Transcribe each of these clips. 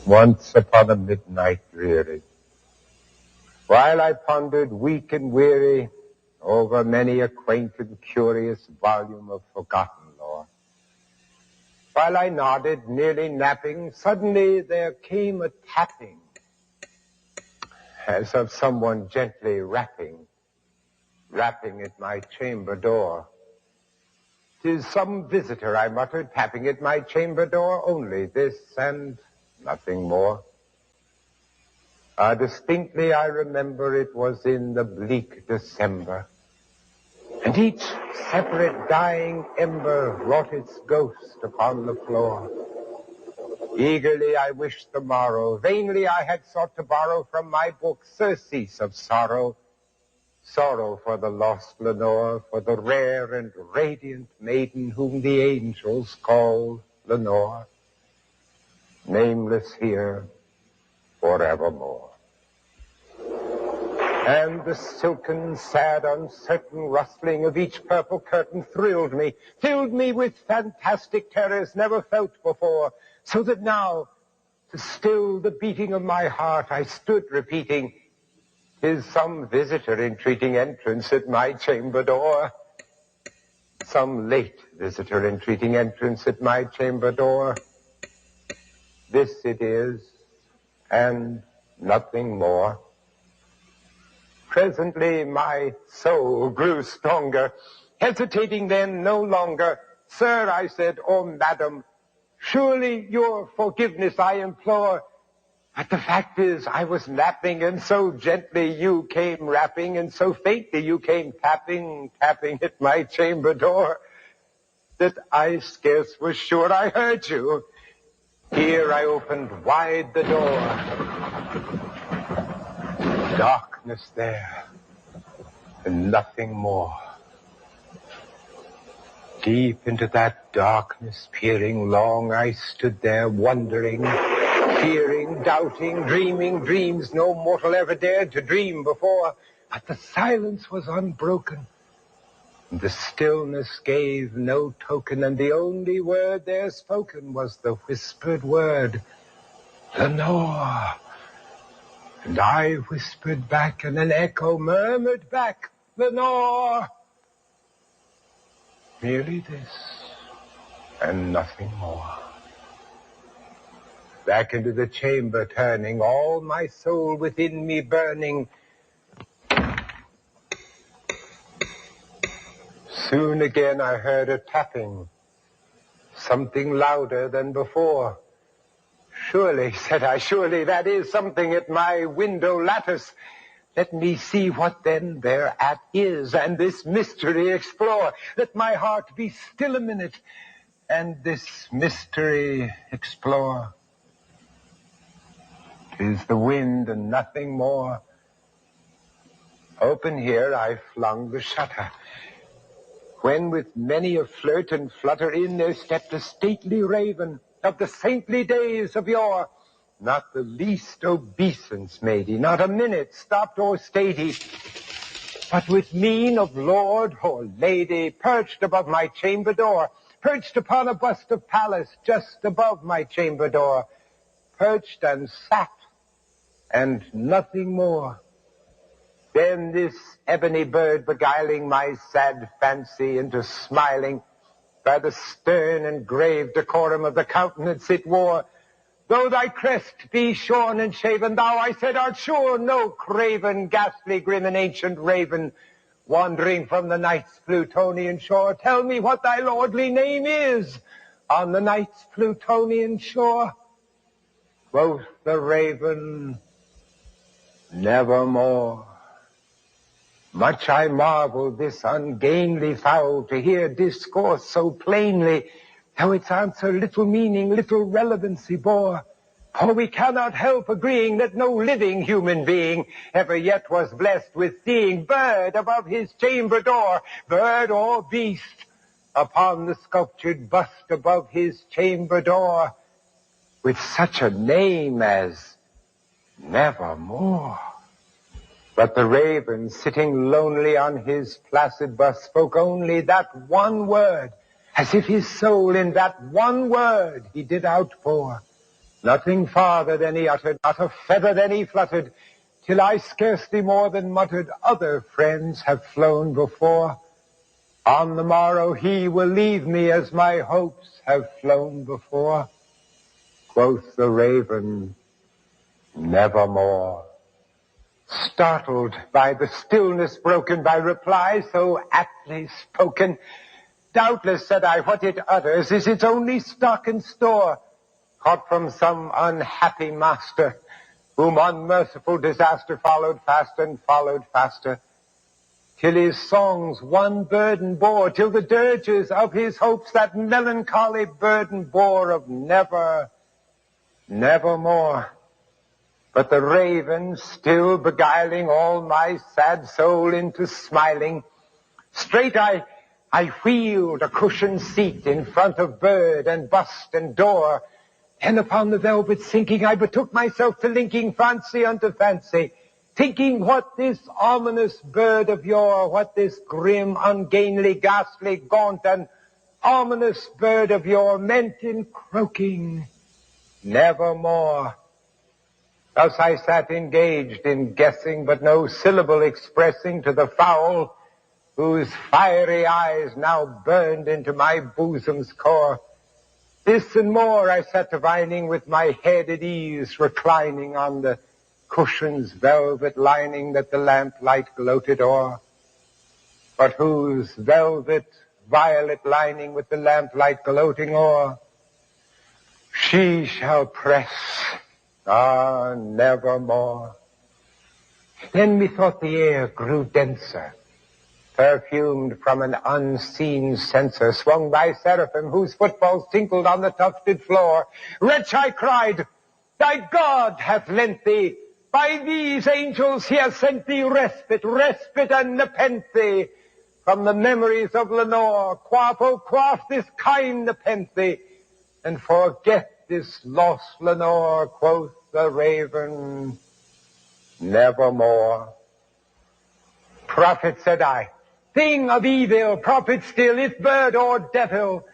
Once upon a midnight dreary, while I pondered weak and weary over many a quaint and curious volume of forgotten lore, while I nodded, nearly napping, suddenly there came a tapping, as of someone gently rapping at my chamber door. "'Tis some visitor," I muttered, "tapping at my chamber door, only this and nothing more." Distinctly I remember it was in the bleak December, and each separate dying ember wrought its ghost upon the floor. Eagerly I wished the morrow, vainly I had sought to borrow from my book surcease of sorrow, sorrow for the lost Lenore, for the rare and radiant maiden whom the angels call Lenore, nameless here forevermore. And the silken, sad, uncertain rustling of each purple curtain thrilled me, filled me with fantastic terrors never felt before, so that now, to still the beating of my heart, I stood repeating, "'Tis some visitor entreating entrance at my chamber door." Some late visitor entreating entrance at my chamber door. This it is, and nothing more. Presently my soul grew stronger, hesitating then no longer. "Sir," I said, "or madam, surely your forgiveness I implore. But the fact is I was napping, and so gently you came rapping, and so faintly you came tapping at my chamber door, that I scarce was sure I heard you." Here I opened wide the door. Darkness there, and nothing more. Deep into that darkness peering long, I stood there wondering, fearing, doubting, dreaming dreams no mortal ever dared to dream before. But the silence was unbroken, and the stillness gave no token, and the only word there spoken was the whispered word, "Lenore." And I whispered back, and an echo murmured back, "Lenore." Merely this, and nothing more. Back into the chamber turning, all my soul within me burning. Soon again I heard a tapping, something louder than before. "Surely," said I, "surely that is something at my window lattice. Let me see what then thereat is, and this mystery explore. Let my heart be still a minute, and this mystery explore." 'Tis the wind and nothing more. Open here I flung the shutter, when with many a flirt and flutter in there stepped a stately raven of the saintly days of yore. Not the least obeisance made he, not a minute stopped or stayed he, but with mien of lord or lady perched above my chamber door, perched upon a bust of Pallas just above my chamber door, perched and sat, and nothing more. Then this ebony bird beguiling my sad fancy into smiling, by the stern and grave decorum of the countenance it wore, "Though thy crest be shorn and shaven, thou," I said, "art sure no craven, ghastly, grim, and ancient raven, wandering from the night's Plutonian shore. Tell me what thy lordly name is on the night's Plutonian shore." Quoth the raven, "Nevermore." Much I marveled this ungainly fowl to hear discourse so plainly, though its answer little meaning, little relevancy bore. For we cannot help agreeing that no living human being ever yet was blessed with seeing bird above his chamber door, bird or beast, upon the sculptured bust above his chamber door, with such a name as Nevermore. But the raven, sitting lonely on his placid bust, spoke only that one word, as if his soul in that one word he did outpour, Nothing farther than he uttered, not a feather than he fluttered, till I scarcely more than muttered, other friends have flown before. On the morrow he will leave me as my hopes have flown before. Quoth the raven, nevermore. Startled by the stillness broken by reply so aptly spoken, doubtless, said I, what it utters is its only stock and store, caught from some unhappy master, whom unmerciful disaster followed fast and followed faster, till his songs one burden bore, till the dirges of his hopes that melancholy burden bore of never, nevermore. But the raven, still beguiling all my sad soul into smiling, straight I wheeled a cushioned seat in front of bird and bust and door. Then upon the velvet sinking, I betook myself to linking fancy unto fancy, thinking what this ominous bird of yore, what this grim, ungainly, ghastly, gaunt, and ominous bird of yore meant in croaking, nevermore. Thus I sat engaged in guessing, but no syllable expressing to the fowl, whose fiery eyes now burned into my bosom's core. This and more I sat divining, with my head at ease, reclining on the cushion's velvet lining that the lamplight gloated o'er, but whose velvet violet lining with the lamplight gloating o'er, she shall press, nevermore. Then methought the air grew denser, perfumed from an unseen censer, swung by seraphim whose footfalls tinkled on the tufted floor. Wretch, I cried, thy God hath lent thee, by these angels he has sent thee respite and nepenthe from the memories of Lenore. Quaff, oh quaff this kind nepenthe, and forget this lost Lenore. Quoth the raven, nevermore. Prophet, said I, thing of evil, prophet still, if bird or devil,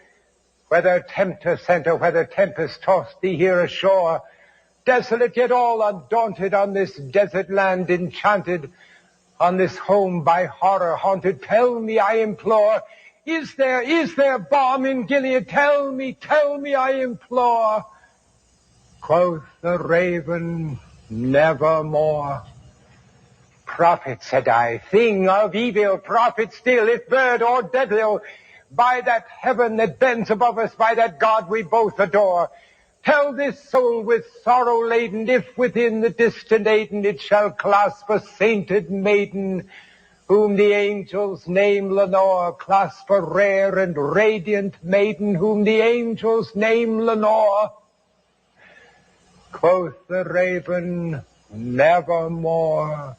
whether tempter sent or whether tempest tossed thee here ashore, desolate yet all undaunted, on this desert land enchanted, on this home by horror haunted, tell me, I implore, is there balm in Gilead? Tell me, I implore. Quoth the raven, nevermore. Prophet, said I, thing of evil, prophet still, if bird or devil, by that heaven that bends above us, by that God we both adore, tell this soul with sorrow laden, if within the distant Aden it shall clasp a sainted maiden, whom the angels name Lenore, clasp a rare and radiant maiden, whom the angels name Lenore. Quoth the raven, nevermore.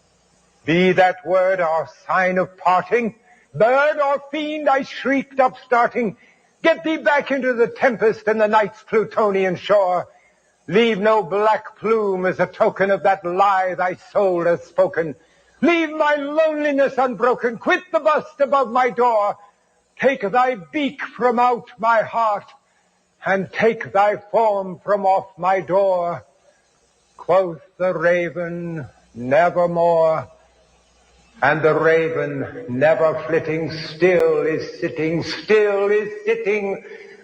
Be that word our sign of parting, bird or fiend, I shrieked upstarting, get thee back into the tempest and the night's Plutonian shore. Leave no black plume as a token of that lie thy soul has spoken. Leave my loneliness unbroken, quit the bust above my door. Take thy beak from out my heart, and take thy form from off my door. Quoth the raven, nevermore. And the raven, never flitting, still is sitting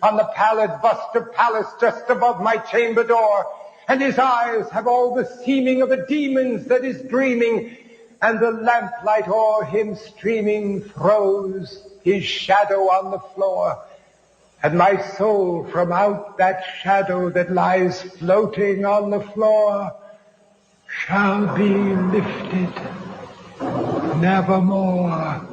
on the pallid bust of Pallas just above my chamber door. And his eyes have all the seeming of a demon's that is dreaming, and the lamplight o'er him streaming throws his shadow on the floor. And my soul from out that shadow that lies floating on the floor shall be lifted nevermore.